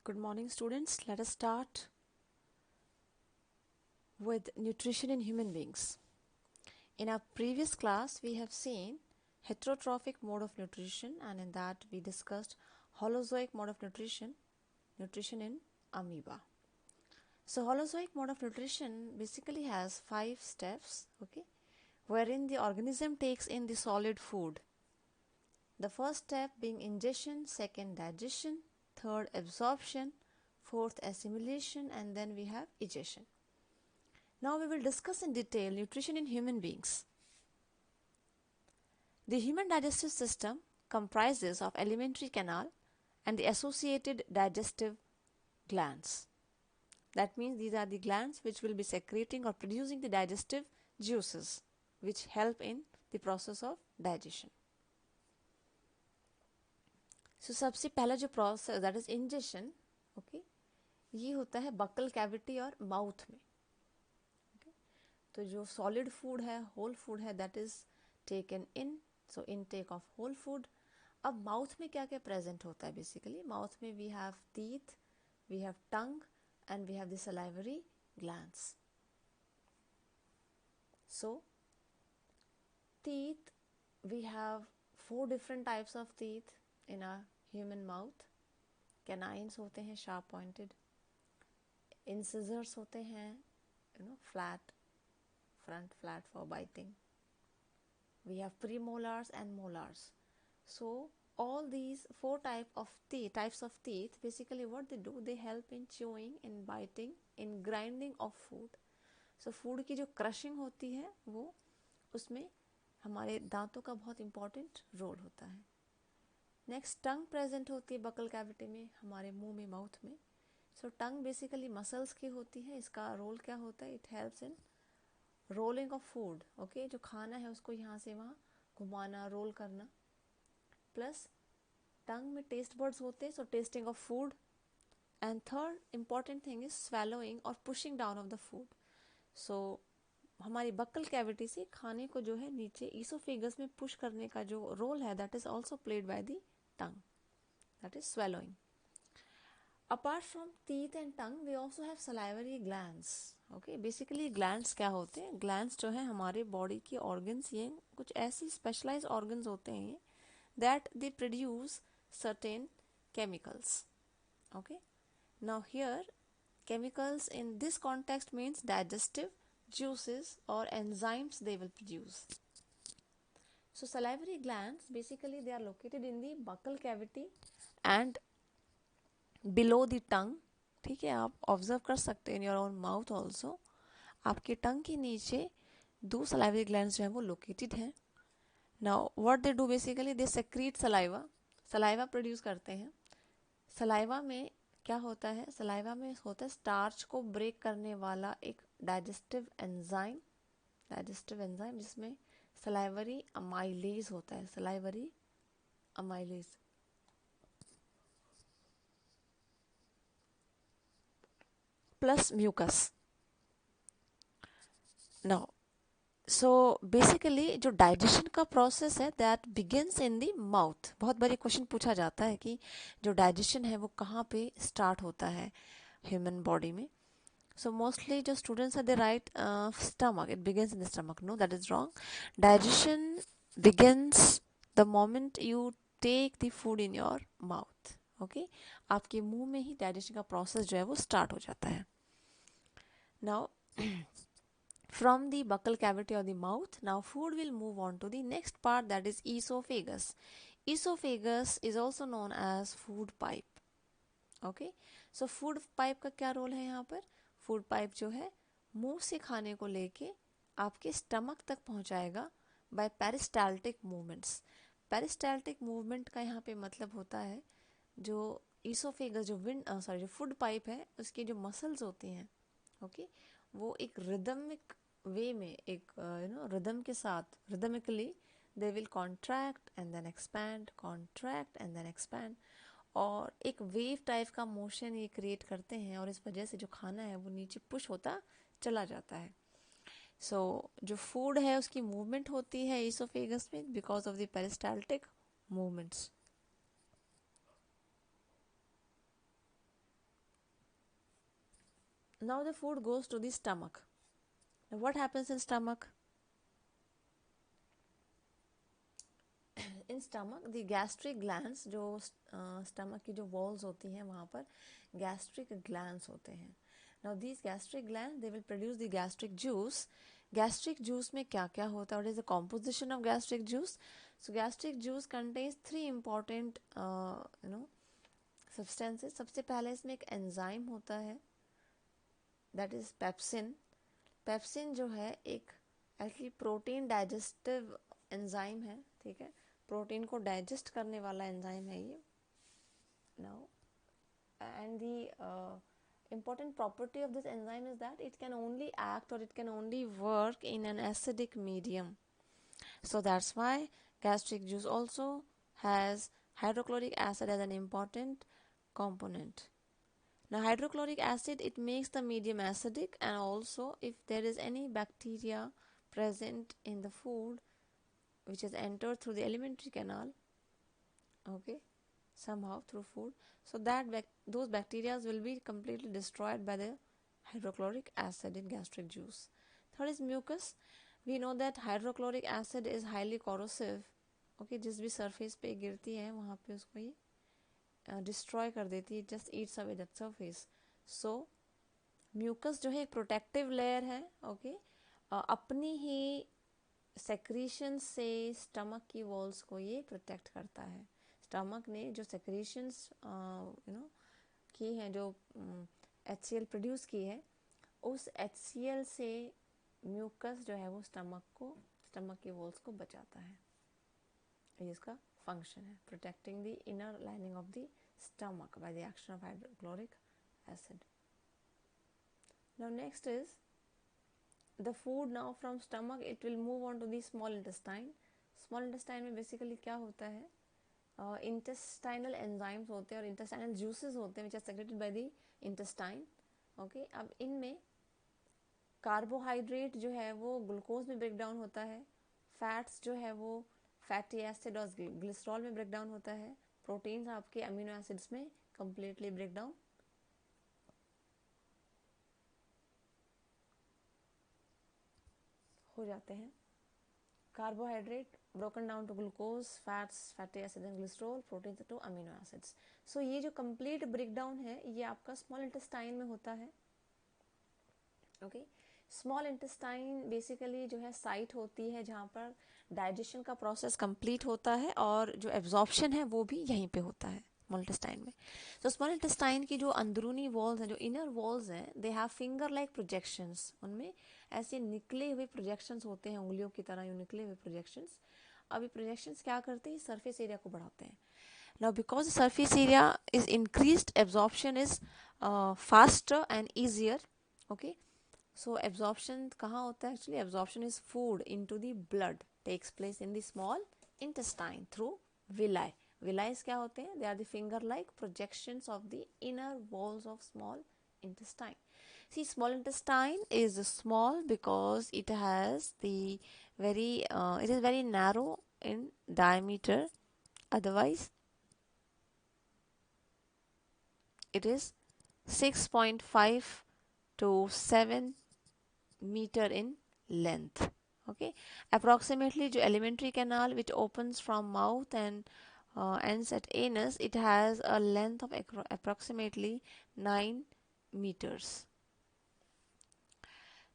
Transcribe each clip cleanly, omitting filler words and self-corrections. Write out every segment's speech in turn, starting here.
Good morning, students. Let us start with nutrition in human beings. In our previous class, we have seen heterotrophic mode of nutrition, and in that we discussed holozoic mode of nutrition, nutrition in amoeba. So holozoic mode of nutrition basically has 5 steps, okay, wherein the organism takes in the solid food. The first step being ingestion, second digestion, third absorption, fourth assimilation, and then we have egestion. Now we will discuss in detail nutrition in human beings. The human digestive system comprises of alimentary canal and the associated digestive glands. That means these are the glands which will be secreting or producing the digestive juices which help in the process of digestion. So सबसे पहला जो process that is ingestion, okay, ये होता है buccal cavity और mouth में. तो जो सॉलिड फूड है, होल फूड है, that is taken in, so intake of whole food. अब माउथ में क्या क्या प्रेजेंट होता है? बेसिकली माउथ में we have teeth, we have tongue and we have the salivary glands. So teeth, we have 4 different types of teeth in our human mouth. Canines होते हैं sharp pointed, incisors होते हैं flat, front flat for biting. We have premolars and molars. So all these 4 types of teeth, basically what they do, they help in chewing, in biting, in grinding of food. So food की जो crushing होती है वो उसमें हमारे दांतों का बहुत important रोल होता है. नेक्स्ट टंग प्रेजेंट होती है बकल कैविटी में, हमारे मुंह में, माउथ में. सो टंग बेसिकली मसल्स की होती है. इसका रोल क्या होता है? It helps in rolling of food. Okay, जो खाना है उसको यहाँ से वहाँ घुमाना, रोल करना. प्लस टंग में टेस्ट बर्ड्स होते हैं, so testing of food. And third important thing is swallowing और pushing down of the food. So हमारी बक्कल कैविटी से खाने को जो है नीचे ईसोफेगस में पुश करने का जो रोल है, that is also played by the tongue, that is swallowing. Apart from teeth and tongue we also have salivary glands. Okay, basically glands क्या होते हैं? ग्लैंड्स जो है हमारे बॉडी के ऑर्गन्स, ये कुछ ऐसी स्पेशलाइज ऑर्गन्स होते हैं that they produce certain chemicals. Okay, now here chemicals in this context means digestive juices or enzymes they will produce. So salivary glands, basically they are located in the buccal cavity and below the tongue. ठीक है, आप observe कर सकते हैं in your own mouth also. आपके टंग के नीचे 2 salivary glands जो है वो located हैं. Now what they do basically, they secrete saliva. saliva produce करते हैं. saliva में क्या होता है? सलाइवा में होता है स्टार्च को ब्रेक करने वाला एक डाइजेस्टिव एंजाइम जिसमें सलाइवरी अमाइलेज होता है. Salivary amylase plus mucus. Now so basically जो डाइजेशन का प्रोसेस है that begins in the mouth. बहुत बारी क्वेश्चन पूछा जाता है कि जो डाइजेशन है वो कहाँ पे स्टार्ट होता है ह्यूमन बॉडी में. सो मोस्टली जो स्टूडेंट्स है they write stomach, it begins in the stomach. No, that is wrong. Digestion begins the moment you take the food in your mouth. Okay, आपके मुंह में ही डाइजेशन का process जो है वो स्टार्ट हो जाता है. Now from the buccal cavity of the mouth, now food will move on to the next part, that is esophagus. Esophagus is also known as food pipe. Okay, so food pipe का क्या role है यहाँ पर? food pipe जो है मुंह से खाने को लेके आपके स्टमक तक पहुँचाएगा by peristaltic movements. peristaltic movement का यहाँ पे मतलब होता है जो esophagus जो food pipe है उसकी जो muscles होती हैं, okay, वो एक रिदमिक वे में, एक रिदम के साथ, rhythmically they will contract and then expand, contract and then expand, और एक वेव टाइप का मोशन ये क्रिएट करते हैं और इस वजह से जो खाना है वो नीचे पुश होता चला जाता है. सो जो फूड है उसकी मूवमेंट होती है ईसोफेगस में because of the peristaltic movements. Now the food goes to the stomach. Now what happens in stomach? In stomach the gastric glands, जो stomach की जो walls होती हैं वहाँ पर gastric glands होते हैं. Now these gastric glands, they will produce the gastric juice. Gastric juice में क्या क्या होता है? What is the composition of gastric juice? So gastric juice contains three important substances. सबसे पहले इसमें एक enzyme होता है, that is pepsin. Pepsin जो है एक एक्चुअली प्रोटीन डाइजेस्टिव एंजाइम है, ठीक है, प्रोटीन को डाइजेस्ट करने वाला एंजाइम है ये. Now and the important property of this enzyme is that it can only act or it can only work in an acidic medium. So that's why gastric juice also has hydrochloric acid as an important component. Now hydrochloric acid, it makes the medium acidic, and also if there is any bacteria present in the food which has entered through the alimentary canal, okay, somehow through food, so that those bacteria will be completely destroyed by the hydrochloric acid in gastric juice. Third is mucus. We know that hydrochloric acid is highly corrosive, okay, जिस भी surface पे गिरती है वहाँ पे उसको ये destroy कर देती है, just eats away that surface. So mucus जो है एक protective layer है, okay, अपनी ही secretion से stomach की walls को ये protect करता है. स्टमक ने जो सेक्रेशंस की हैं, जो HCl प्रोड्यूस की है, उस HCl से म्यूकस जो है वो स्टमक की वॉल्स को बचाता है. ये इसका फंक्शन है, protecting the inner lining of the stomach by the action of hydrochloric acid. Now next is the food. Now from stomach it will move on to the small intestine. Small intestine में basically क्या होता है, intestinal enzymes होते हैं और intestinal juices होते हैं which are secreted by the intestine. Okay, अब इनमें कार्बोहाइड्रेट जो है वो ग्लूकोज में ब्रेक डाउन होता है, फैट्स जो है वो फैटी एसिड और ग्लिसरॉल में ब्रेक डाउन होता है, प्रोटीन्स आपके अमीनो एसिड्स में कंप्लीटली ब्रेक डाउन हो जाते हैं. Carbohydrate broken down to glucose, fats, fatty acids and glycerol, proteins to amino acids. So ये जो complete breakdown है ये आपका small intestine में होता है. Okay, small intestine basically जो है site होती है जहाँ पर digestion का process complete होता है और जो absorption है वो भी यहीं पे होता है small intestine में. So small intestine की जो अंदरूनी walls हैं, जो inner walls हैं, they have finger like projections. उनमें ऐसे निकले हुए projections होते हैं, उंगलियों की तरह यूं निकले हुए projections. अब ये प्रोजेक्शंस क्या करते हैं, सरफेस एरिया को बढ़ाते हैं. Now because surface area is increased, absorption is faster and easier. Okay, so absorption कहाँ होता है, actually absorption is food into the blood takes place in the small intestine through villi. Villi क्या होते हैं, they are the finger like projections of the inner walls of small intestine. See, small intestine is small because it has the it is very narrow in diameter. Otherwise, it is 6.5 to 7 meter in length. Okay, approximately जो alimentary canal which opens from mouth and ends at anus, it has a length of approximately 9 meters.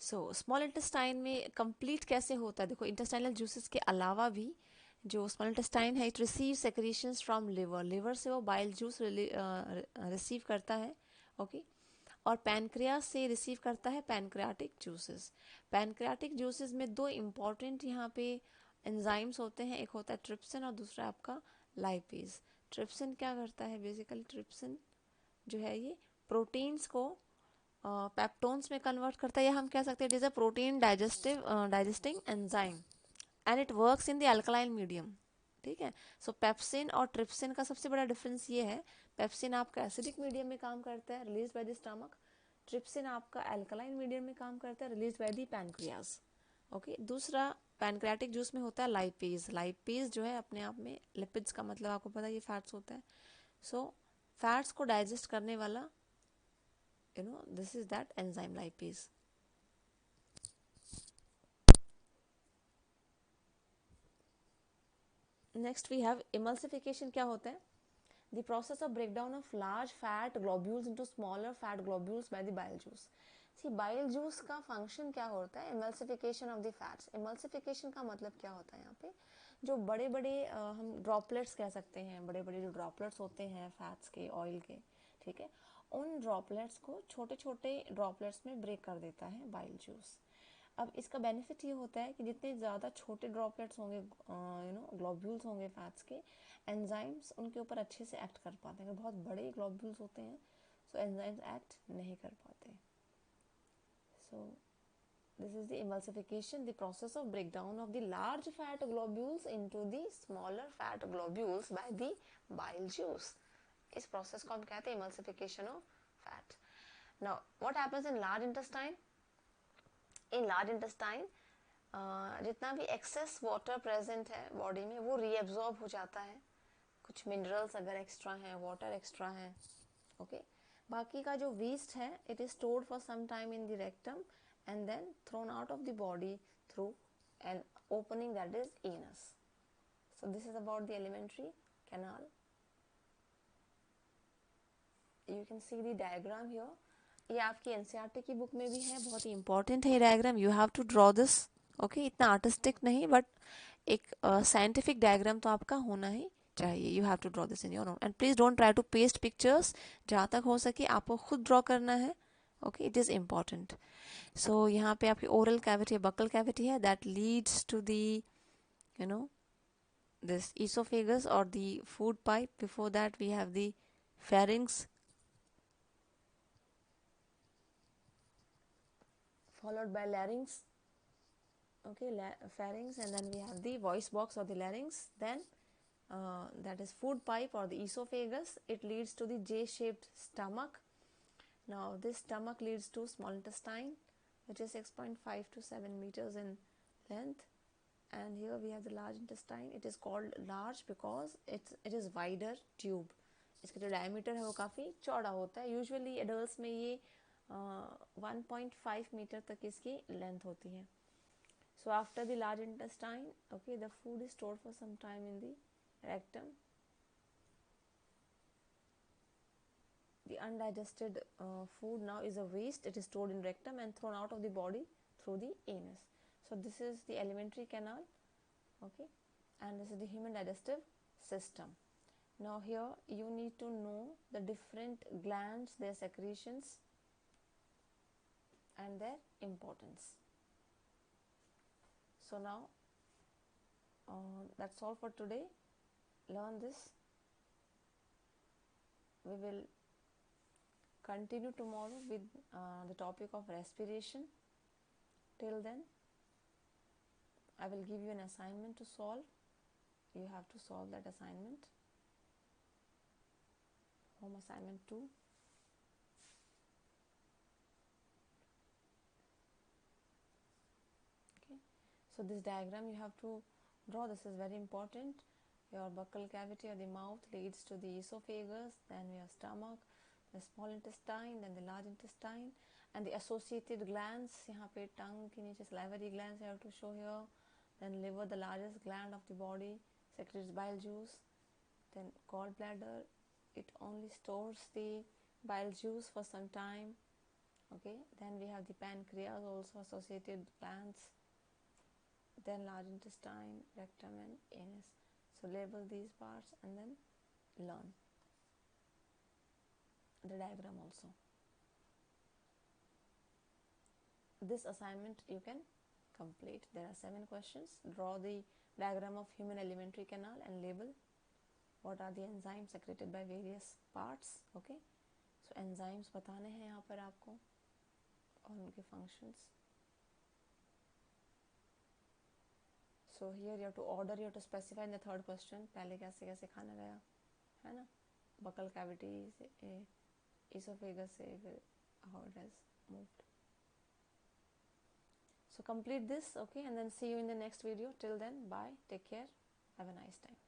So small intestine में complete कैसे होता है, देखो intestinal juices के अलावा भी जो स्मॉल इंटेस्टाइन है it receive secretions from liver. Liver से वो बाइल जूस रिसीव करता है. ओके, और पैनक्रियास से रिसीव करता है पैनक्रियाटिक जूसेस. पैनक्रियाटिक जूसेस में दो इम्पॉर्टेंट यहाँ पे एंजाइम्स होते हैं, एक होता है ट्रिप्सिन और दूसरा आपका लाइपेज. ट्रिप्सिन क्या करता है, बेसिकली ट्रिप्सिन जो है ये प्रोटीन्स को पेप्टोन्स में कन्वर्ट करता है, या हम कह सकते हैं it is a protein digesting enzyme and it works in the alkaline medium. ठीक है, सो पेप्सिन और ट्रिप्सिन का सबसे बड़ा डिफरेंस ये है, पेप्सिन आपका एसिडिक मीडियम में काम करता है, release by the stomach. Trypsin आपका अल्कलाइन मीडियम में काम करता है, release by the pancreas. Okay, दूसरा पैनक्रियाटिक जूस में होता है लाइपेज. लाइपेज जो है अपने आप में, लिपिड्स का मतलब आपको पता है ये फैट्स होता है. सो फैट्स को डाइजेस्ट करने वाला this is that enzyme lipase. Next we have emulsification. क्या होता है? The process of breakdown of large fat globules into smaller fat globules by the bile juice. See, bile juice का function क्या होता है? Emulsification of the fats. Emulsification का मतलब क्या होता है यहाँ पे? जो बड़े बड़े हम ड्रॉपलेट्स कह सकते हैं, बड़े बड़े जो ड्रॉपलेट्स होते हैं फैट्स के, ऑयल के, ठीक है, उन ड्रॉपलेट्स को छोटे छोटे ड्रॉपलेट्स में ब्रेक कर देता है बाइल जूस. अब इसका बेनिफिट ये होता है कि जितने ज़्यादा छोटे ड्रॉपलेट्स होंगे, ग्लोब्यूल्स होंगे फैट्स के, एंजाइम्स उनके ऊपर अच्छे से एक्ट कर पाते हैं. अगर बहुत बड़े ग्लोब्यूल्स होते हैं तो एंजाइम्स एक्ट नहीं कर पाते. सो this is the emulsification, the process of breakdown of the large fat globules into the smaller fat globules by the bile juice. इस process को हम कहते हैं emulsification of fat. Now what happens in large intestine? In large intestine जितना भी excess water present है body में वो reabsorb हो जाता है. कुछ minerals अगर extra हैं, water extra है, okay. बाकी का जो waste है it is stored for some time in the rectum and then thrown out of the body through an opening that is anus. So this is about the alimentary canal. You can see the diagram here. ये आपकी NCERT की book में भी है, बहुत ही important है ये diagram. You have to draw this. Okay, इतना artistic नहीं, but एक scientific diagram तो आपका होना ही चाहिए. You have to draw this in your own. And please don't try to paste pictures. जहाँ तक हो सके आपको खुद draw करना है. Okay, it is important. So यहाँ पे आपकी oral cavity, buccal cavity है, that leads to the, this esophagus or the food pipe. Before that we have the pharynx, followed by larynx. Okay, pharynx, and then we have the voice box or the larynx. Then that is food pipe or the esophagus. It leads to the J-shaped stomach. Now this stomach leads to small intestine, which is 6.5 to 7 meters in length. And here we have the large intestine. It is called large because it is wider tube. इसका जो diameter है वो काफ़ी चौड़ा होता है. Usually adults में ये 1.5 मीटर तक इसकी length होती है. So after the large intestine, okay, the food is stored for some time in the rectum. The undigested food now is a waste. It is stored in rectum and thrown out of the body through the anus. So this is the alimentary canal, okay, and this is the human digestive system. Now here you need to know the different glands, their secretions and their importance. So now that's all for today. Learn this. We will continue tomorrow with the topic of respiration. Till then, I will give you an assignment to solve. You have to solve that assignment. Home assignment 2. Okay. So this diagram you have to draw. This is very important. Your buccal cavity or the mouth leads to the esophagus. Then your stomach, the small intestine, then the large intestine, and the associated glands. यहाँ पे tongue के नीचे salivary glands you have to show here. Then liver, the largest gland of the body, secretes bile juice. Then gallbladder, it only stores the bile juice for some time. Okay. Then we have the pancreas, also associated glands. Then large intestine, rectum and anus. So label these parts and then learn the diagram also. This assignment you can complete. There are 7 questions. Draw the diagram of human alimentary canal and label what are the enzymes secreted by various parts. Okay, so enzymes बताने हैं यहाँ पर आपको और उनके functions. So here you have to order, you have to specify in the third question पहले कैसे कैसे खाना गया है ना, buccal cavity से esophagus से फिर how it has moved. So complete this, okay, and then see you in the next video. Till then, bye, take care, have a nice time.